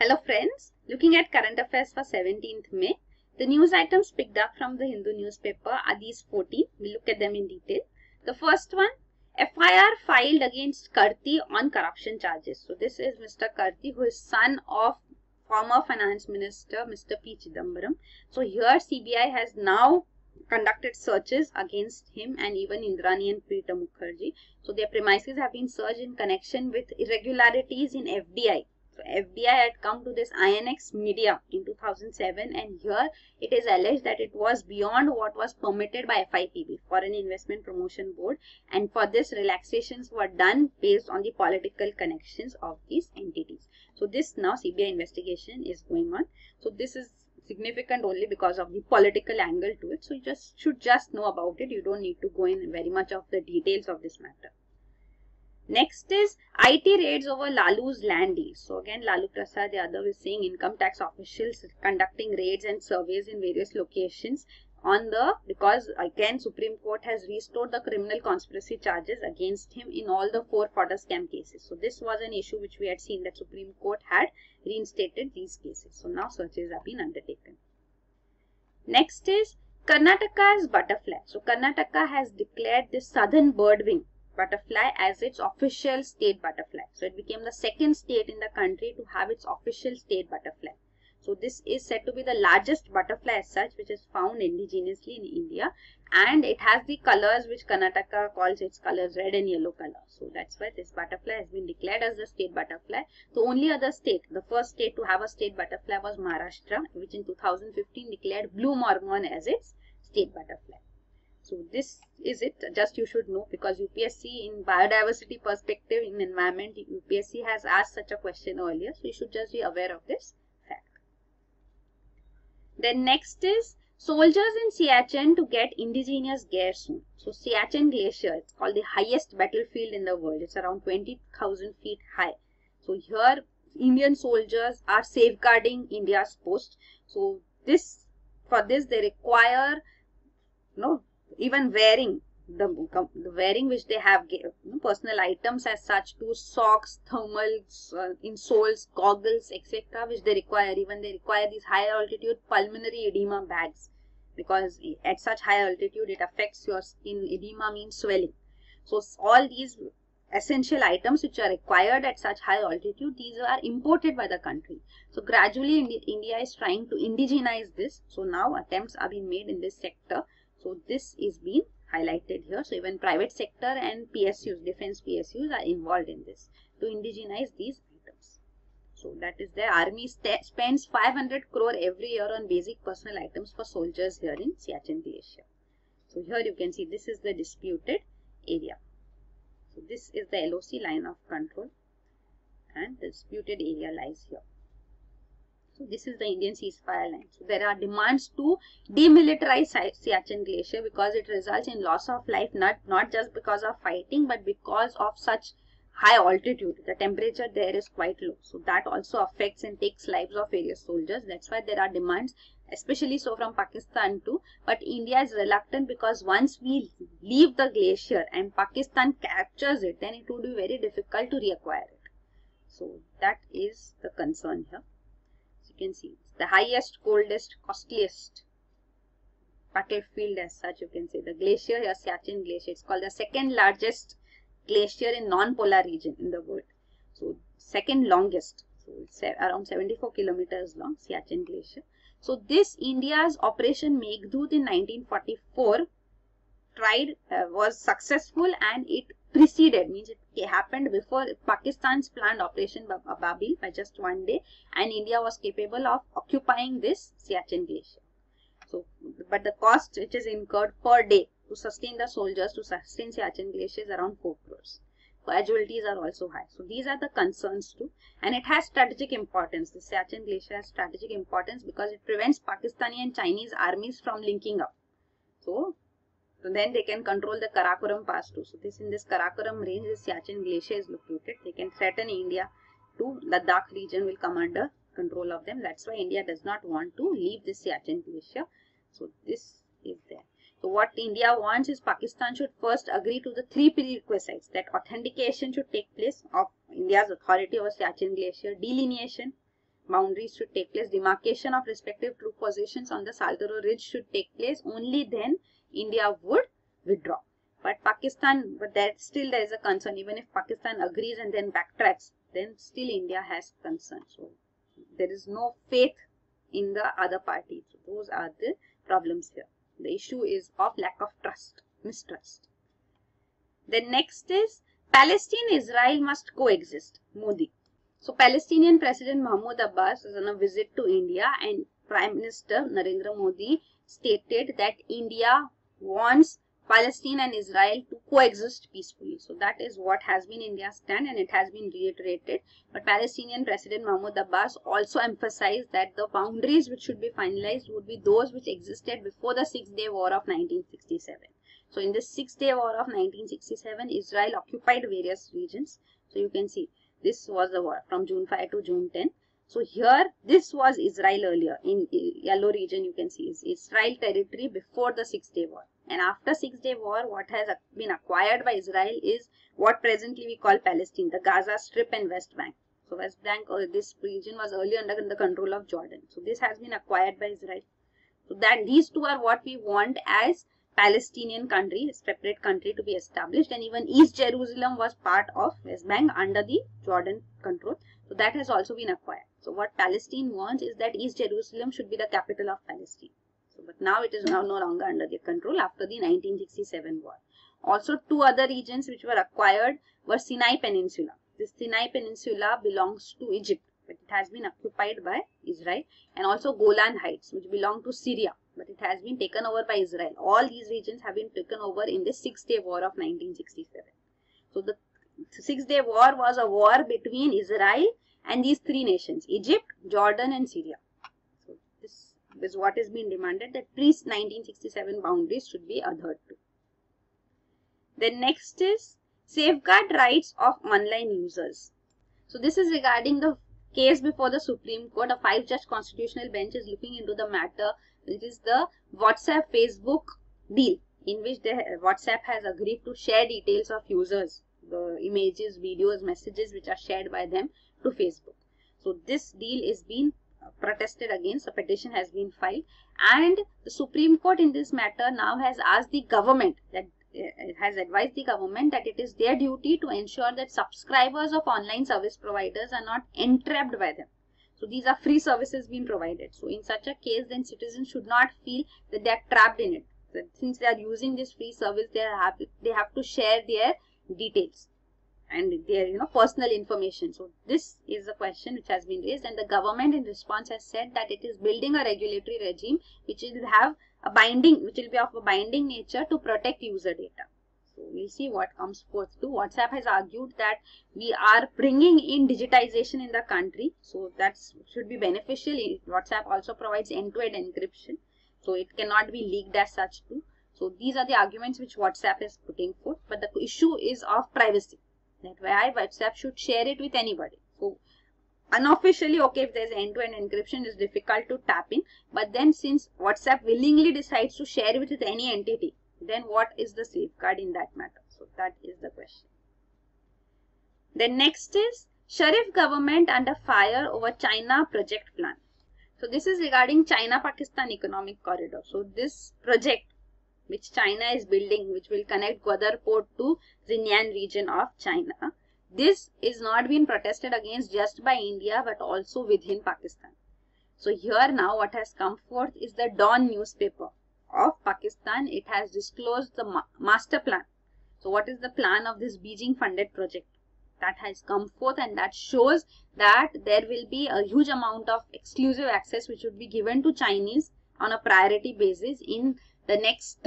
Hello friends, looking at current affairs for 17th May. The news items picked up from the Hindu newspaper are these 14. We'll look at them in detail. The first one, FIR filed against Khatri on corruption charges. So this is Mr. Khatri, who is son of former finance minister Mr. P. Chidambaram. So here CBI has now conducted searches against him and even Indrani and Preeta Mukherjee. So their premises have been searched in connection with irregularities in FDI. So FDI had come to this INX media in 2007, and here it is alleged that it was beyond what was permitted by FIPB, Foreign Investment Promotion Board, and for this relaxations were done based on the political connections of these entities. So this now CBI investigation is going on. So this is significant only because of the political angle to it. So you should just know about it. You don't need to go in very much of the details of this matter. Next is IT raids over Lalu's land deals. So again, Lalu Prasad Yadav is saying income tax officials conducting raids and surveys in various locations because again Supreme Court has restored the criminal conspiracy charges against him in all the 4 fodder scam cases. So this was an issue which we had seen that Supreme Court had reinstated these cases. So now searches have been undertaken. Next is Karnataka's butterfly. So Karnataka has declared the southern birdwing butterfly as its official state butterfly. So it became the second state in the country to have its official state butterfly. So this is said to be the largest butterfly as such, which is found indigenously in India, and it has the colors which Karnataka calls its colors, red and yellow color. So that's why this butterfly has been declared as the state butterfly. The only other state, the first state to have a state butterfly was Maharashtra, which in 2015 declared blue mormon as its state butterfly. So this is it, just you should know, because UPSC in biodiversity perspective in environment, UPSC has asked such a question earlier, so you should just be aware of this fact. Then next is soldiers in Siachen to get indigenous gear soon. So Siachen Glacier, it's called the highest battlefield in the world. It's around 20,000 feet high. So here Indian soldiers are safeguarding India's post. So for this they require even wearing the wearing which they have personal items as such, to socks, thermals, insoles, goggles, etc., which they require. Even they require these high altitude pulmonary edema bags, because at such high altitude it affects your skin. Edema means swelling. So all these essential items which are required at such high altitude, these are imported by the country. So gradually India is trying to indigenize this. So now attempts are being made in this sector. So this is being highlighted here. So even private sector and PSUs, defense PSUs are involved in this to indigenize these items. So that is the army spends 500 crore every year on basic personal items for soldiers here in Siachen Glacier. So here you can see this is the disputed area. So this is the LOC line of control, and the disputed area lies here. So this is the Indian ceasefire line. So there are demands to demilitarize Siachen Glacier because it results in loss of life, not just because of fighting, but because of such high altitude. The temperature there is quite low. So that also affects and takes lives of various soldiers. That's why there are demands, especially so from Pakistan too. But India is reluctant, because once we leave the glacier and Pakistan captures it, then it would be very difficult to reacquire it. So that is the concern here. You can see it's the highest, coldest, costliest battlefield as such. You can see the glacier here, Siachen Glacier. It's called the second largest glacier in non-polar region in the world. So second longest. So it's around 74 kilometers long, Siachen Glacier. So this India's Operation Meghdut in 1944 was successful, and it preceded, means it happened before Pakistan's planned Operation Ababeel by just one day, and India was capable of occupying this Siachen Glacier. So, but the cost which is incurred per day to sustain the soldiers, to sustain Siachen Glacier, is around 4 crores. Casualties are also high. So these are the concerns too, and it has strategic importance. The Siachen Glacier has strategic importance because it prevents Pakistani and Chinese armies from linking up. So then they can control the Karakoram Pass too. So in this Karakoram range, the Siachen Glacier is located. They can threaten India too. Ladakh region will come under control of them. That's why India does not want to leave the Siachen Glacier. So this is there. So what India wants is Pakistan should first agree to the 3 prerequisites, that authentication should take place of India's authority over Siachen Glacier, delineation boundaries should take place, demarcation of respective troop positions on the Saltoro Ridge should take place. Only then India would withdraw. But that still there is a concern. Even if Pakistan agrees and then backtracks, then still India has concern. So there is no faith in the other party. So those are the problems here. The issue is of lack of trust, mistrust. Then next is Palestine, Israel must coexist. Modi. So Palestinian President Mahmoud Abbas is on a visit to India, and Prime Minister Narendra Modi stated that India wants Palestine and Israel to coexist peacefully. So that is what has been India's stand, and it has been reiterated. But Palestinian President Mahmoud Abbas also emphasized that the boundaries which should be finalized would be those which existed before the Six-Day War of 1967. So in the Six-Day War of 1967, Israel occupied various regions. So you can see this was the war from June 5 to June 10. So here, this was Israel earlier. In yellow region, you can see is Israel territory before the Six-Day War. And after Six-Day War, what has been acquired by Israel is what presently we call Palestine, the Gaza Strip and West Bank. So West Bank, this region was earlier under the control of Jordan. So this has been acquired by Israel. So that these two are what we want as Palestinian country, a separate country to be established, and even East Jerusalem was part of West Bank under the Jordan control. So that has also been acquired. So what Palestine wants is that East Jerusalem should be the capital of Palestine. So, but now it is now no longer under their control after the 1967 war. Also, two other regions which were acquired were Sinai Peninsula. This Sinai Peninsula belongs to Egypt, but it has been occupied by Israel, and also Golan Heights, which belong to Syria, but it has been taken over by Israel. All these regions have been taken over in the Six-Day War of 1967. So the Six-Day War was a war between Israel and these three nations, Egypt, Jordan and Syria. So this is what has been demanded, that pre-1967 boundaries should be adhered to. Then next is safeguard rights of online users. So this is regarding the case before the Supreme Court. A 5-judge constitutional bench is looking into the matter. It is the WhatsApp Facebook deal, in which WhatsApp has agreed to share details of users, the images, videos, messages which are shared by them to Facebook. So this deal is being protested against. A petition has been filed, and the Supreme Court in this matter now has asked the government, that it has advised the government that it is their duty to ensure that subscribers of online service providers are not entrapped by them. So these are free services being provided. So in such a case, then citizens should not feel that they are trapped in it. So since they are using this free service, they have to share their details and their personal information. So this is the question which has been raised, and the government in response has said that it is building a regulatory regime which will have a binding, which will be of a binding nature to protect user data. So we'll see what comes forth too. WhatsApp has argued that we are bringing in digitization in the country, so that should be beneficial. WhatsApp also provides end-to-end encryption, so it cannot be leaked as such too. So these are the arguments which WhatsApp is putting forth, but the issue is of privacy, that why WhatsApp should share it with anybody. So unofficially, okay, if there's end-to-end encryption, it's difficult to tap in, but then since WhatsApp willingly decides to share it with any entity, then what is the safeguard in that matter? So that is the question. Then next is Sharif government under fire over China project plan. So this is regarding China-Pakistan economic corridor. So this project which China is building, which will connect Gwadar port to Xinjiang region of China, this is not being protested against just by India but also within Pakistan. So here now what has come forth is the Dawn newspaper of Pakistan. It has disclosed the master plan. So what is the plan of this Beijing funded project? That has come forth, and that shows that there will be a huge amount of exclusive access which would be given to Chinese on a priority basis in the next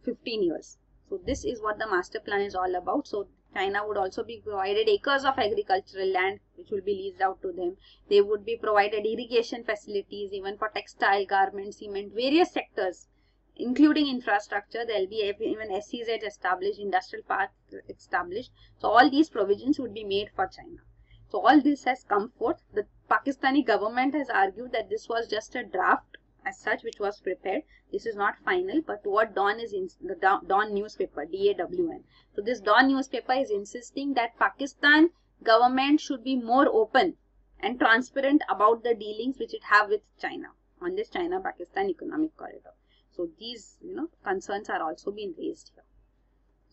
15 years. So this is what the master plan is all about. So China would also be provided acres of agricultural land which will be leased out to them. They would be provided irrigation facilities even for textile, garment, cement, various sectors, including infrastructure. There will be even SEZ established, industrial parks established. So all these provisions would be made for China. So all this has come forth. The Pakistani government has argued that this was just a draft as such which was prepared. This is not final, but what Dawn is in the Dawn newspaper, DAWN. So this Dawn newspaper is insisting that Pakistan government should be more open and transparent about the dealings which it have with China on this China-Pakistan economic corridor. So these, concerns are also being raised here.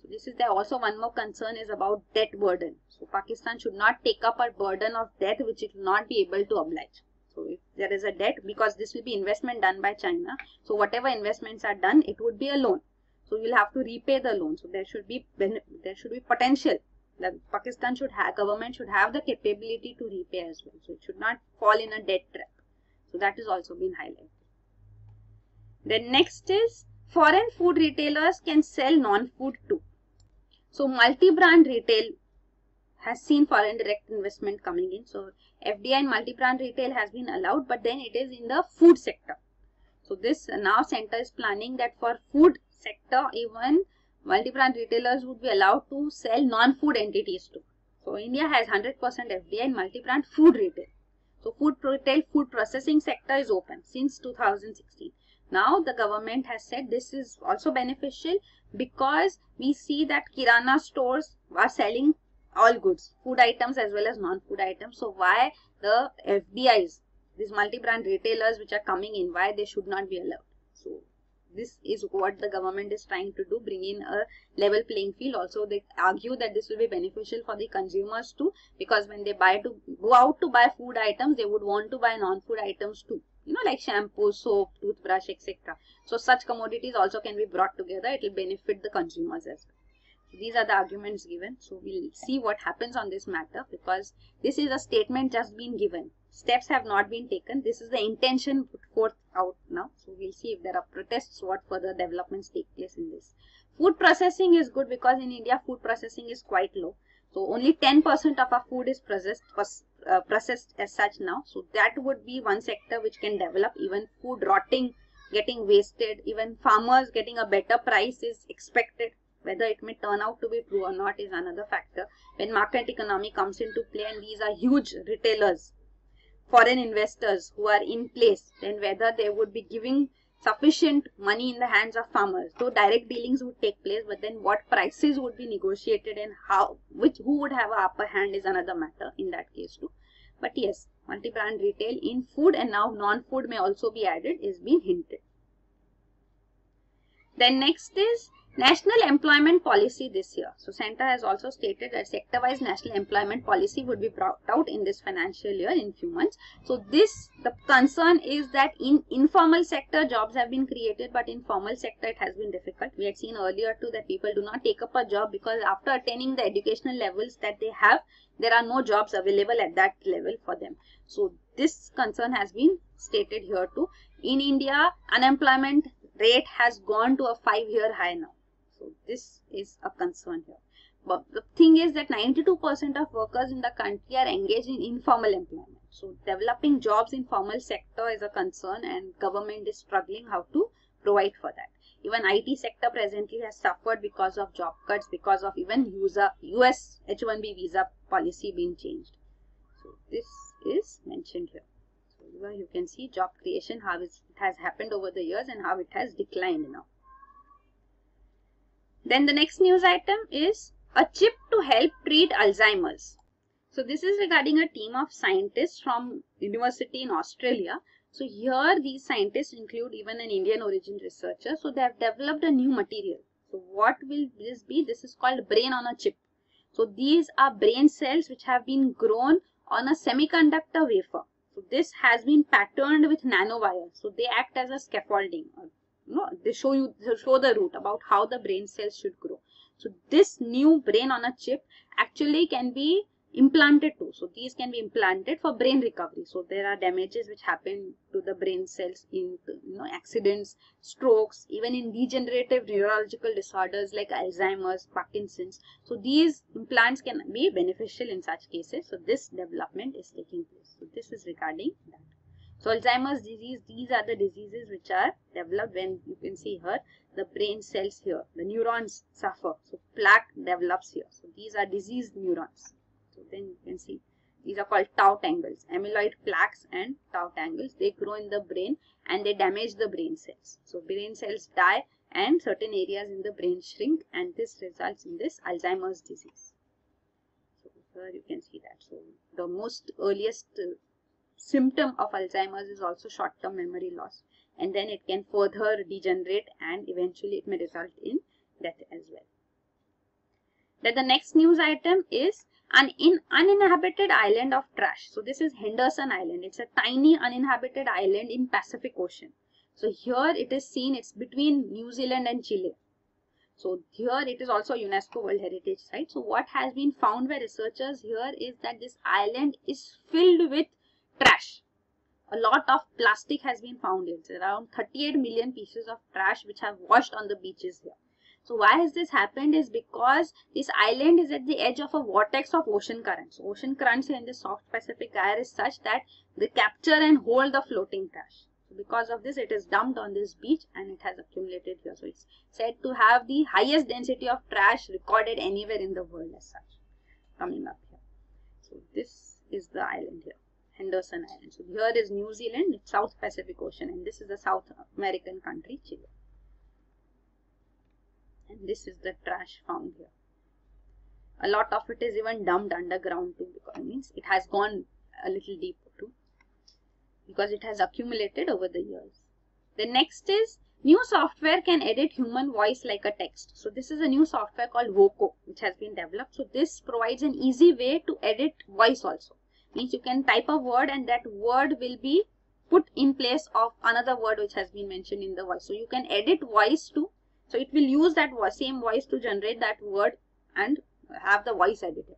So this is there. Also one more concern is about debt burden. So Pakistan should not take up a burden of debt which it will not be able to oblige. So if there is a debt, because this will be investment done by China, so whatever investments are done, it would be a loan. So you will have to repay the loan. So there should be potential. The Pakistan government should have the capability to repay as well. So it should not fall in a debt trap. So that is also been highlighted. Then next is foreign food retailers can sell non-food too. So multi-brand retail has seen foreign direct investment coming in. So FDI in multi-brand retail has been allowed, but then it is in the food sector. So this now center is planning that for food sector, even multi-brand retailers would be allowed to sell non-food entities too. So India has 100% FDI in multi-brand food retail. So food retail, food processing sector is open since 2016. Now the government has said this is also beneficial because we see that Kirana stores are selling all goods, food items as well as non-food items. So why the FDIs, these multi-brand retailers which are coming in, why they should not be allowed? So this is what the government is trying to do, bring in a level playing field. Also they argue that this will be beneficial for the consumers too, because when they go out to buy food items, they would want to buy non-food items too, like shampoo, soap, toothbrush, etc. So such commodities also can be brought together. It will benefit the consumers as well. These are the arguments given. So we'll see what happens on this matter, because this is a statement just been given. Steps have not been taken. This is the intention put forth out now. So we'll see if there are protests, what further developments take place in this. Food processing is good because in India food processing is quite low. So only 10% of our food is processed as such now. So that would be one sector which can develop. Even food rotting, getting wasted, even farmers getting a better price is expected. Whether it may turn out to be true or not is another factor. When market economy comes into play and these are huge retailers, foreign investors who are in place, then whether they would be giving sufficient money in the hands of farmers. So direct dealings would take place, but then what prices would be negotiated and who would have an upper hand is another matter in that case too. But yes, multi-brand retail in food and now non-food may also be added is being hinted. Then next is National Employment Policy this year. So Centre has also stated that sector-wise national employment policy would be brought out in this financial year in few months. So the concern is that in informal sector jobs have been created, but in formal sector it has been difficult. We had seen earlier too that people do not take up a job because after attaining the educational levels that they have, there are no jobs available at that level for them. So this concern has been stated here too. In India, unemployment rate has gone to a 5-year high now. So this is a concern here. But the thing is that 92% of workers in the country are engaged in informal employment. So developing jobs in formal sector is a concern and government is struggling how to provide for that. Even IT sector presently has suffered because of job cuts, because of even US H1B visa policy being changed. So this is mentioned here. So you can see job creation, how it has happened over the years and how it has declined now. Then the next news item is a chip to help treat Alzheimer's. So this is regarding a team of scientists from university in Australia. So here these scientists include even an Indian origin researcher. So they have developed a new material. So what will this be? This is called brain on a chip. So these are brain cells which have been grown on a semiconductor wafer. So this has been patterned with nanowire. So they act as a scaffolding. They show the route about how the brain cells should grow. So this new brain on a chip actually can be implanted too. So these can be implanted for brain recovery. So there are damages which happen to the brain cells in accidents, strokes, even in degenerative neurological disorders like Alzheimer's, Parkinson's. So these implants can be beneficial in such cases. So this development is taking place. So this is regarding that. So Alzheimer's disease, these are the diseases which are developed when you can see here the brain cells here, the neurons suffer. So plaque develops here. So these are diseased neurons. So then you can see these are called tau tangles, amyloid plaques and tau tangles. They grow in the brain and they damage the brain cells. So brain cells die and certain areas in the brain shrink and this results in this Alzheimer's disease. So here you can see that. So the most earliest symptom of Alzheimer's is also short-term memory loss, and then it can further degenerate and eventually it may result in death as well. Then the next news item is an uninhabited island of trash. So this is Henderson Island. It's a tiny uninhabited island in Pacific Ocean. So here it is seen, it's between New Zealand and Chile. So here it is also UNESCO World Heritage Site. So what has been found by researchers here is that this island is filled with trash. A lot of plastic has been found. It's around 38 million pieces of trash which have washed on the beaches here. So why has this happened is because this island is at the edge of a vortex of ocean currents. Ocean currents in the South Pacific gyre is such that they capture and hold the floating trash. So because of this, it is dumped on this beach and it has accumulated here. So it's said to have the highest density of trash recorded anywhere in the world as such, coming up here. So this is the island here, Henderson Island. So here is New Zealand, it's South Pacific Ocean, and this is the South American country, Chile. And this is the trash found here. A lot of it is even dumped underground too, because it means it has gone a little deeper too, because it has accumulated over the years. The next is new software can edit human voice like a text. So this is a new software called Voco which has been developed. So this provides an easy way to edit voice also. Means you can type a word and that word will be put in place of another word which has been mentioned in the voice. So you can edit voice too. So it will use that same voice to generate that word and have the voice edited.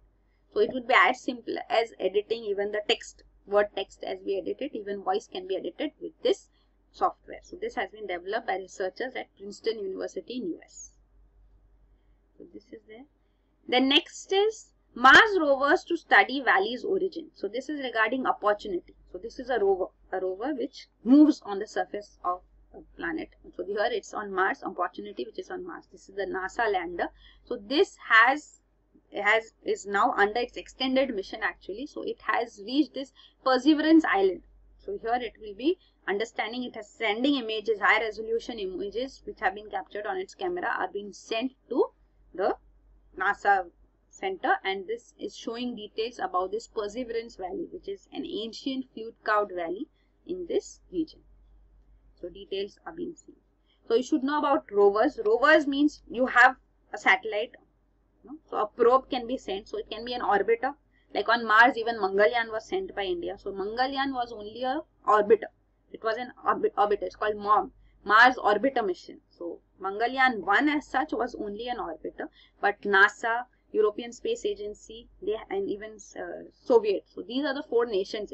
So it would be as simple as editing even the text, word text as we edit it. Even voice can be edited with this software. So this has been developed by researchers at Princeton University in US. So this is there. The next is Mars rovers to study valley's origin. So this is regarding opportunity. So this is a rover which moves on the surface of a planet. So here it's on Mars, opportunity which is on Mars. This is the NASA lander. So this is now under its extended mission actually. So it has reached this Perseverance Island. So here it will be understanding, it has sending images, high resolution images which have been captured on its camera are being sent to the NASA center, and this is showing details about this Perseverance Valley, which is an ancient fluid-carved valley in this region. So details are being seen. So you should know about rovers. Rovers means you have a satellite. So a probe can be sent. So it can be an orbiter. Like on Mars, even Mangalyaan was sent by India. So Mangalyaan was only a orbiter. It was an orbiter. It's called MOM, Mars Orbiter Mission. So Mangalyaan 1 as such was only an orbiter. But NASA, European Space Agency, and even Soviet. So these are the 4 nations,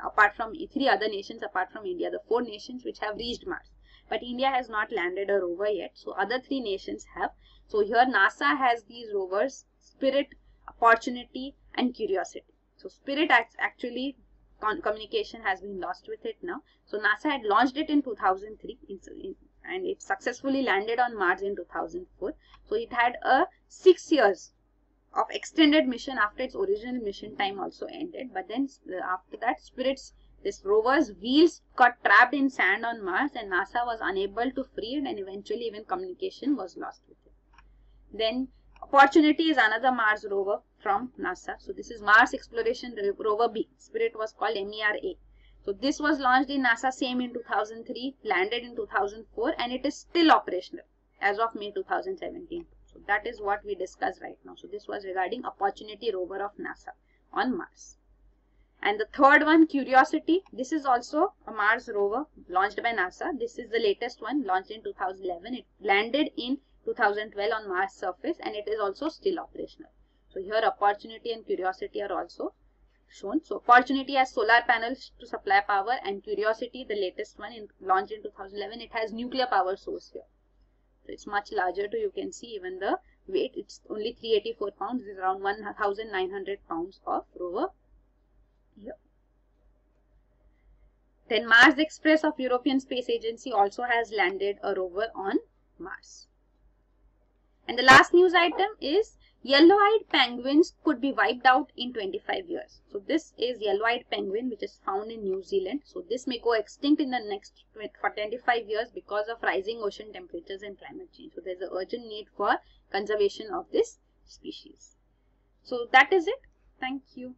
apart from 3 other nations apart from India, the 4 nations which have reached Mars. But India has not landed a rover yet. So other 3 nations have. So here NASA has these rovers, Spirit, Opportunity and Curiosity. So Spirit actually communication has been lost with it now. So NASA had launched it in 2003 and it successfully landed on Mars in 2004. So it had a 6 years of extended mission after its original mission time also ended. But then after that, this rover's wheels got trapped in sand on Mars and NASA was unable to free it, and eventually even communication was lost with it. Then Opportunity is another Mars rover from NASA. So this is Mars Exploration Rover B. Spirit was called MERA. So this was launched in NASA same in 2003, landed in 2004, and it is still operational as of May 2017. So that is what we discussed right now. So this was regarding Opportunity rover of NASA on Mars. And the third one, Curiosity. This is also a Mars rover launched by NASA. This is the latest one, launched in 2011. It landed in 2012 on Mars surface and it is also still operational. So here Opportunity and Curiosity are also shown. So Opportunity has solar panels to supply power, and Curiosity, the latest one launched in 2011, it has nuclear power source here. So it's much larger too. You can see even the weight, it's only 384 pounds. This is around 1,900 pounds of rover here. Then Mars Express of European Space Agency also has landed a rover on Mars. And the last news item is yellow-eyed penguins could be wiped out in 25 years. So this is yellow-eyed penguin which is found in New Zealand. So this may go extinct in the next 25 years because of rising ocean temperatures and climate change. So there is an urgent need for conservation of this species. So that is it. Thank you.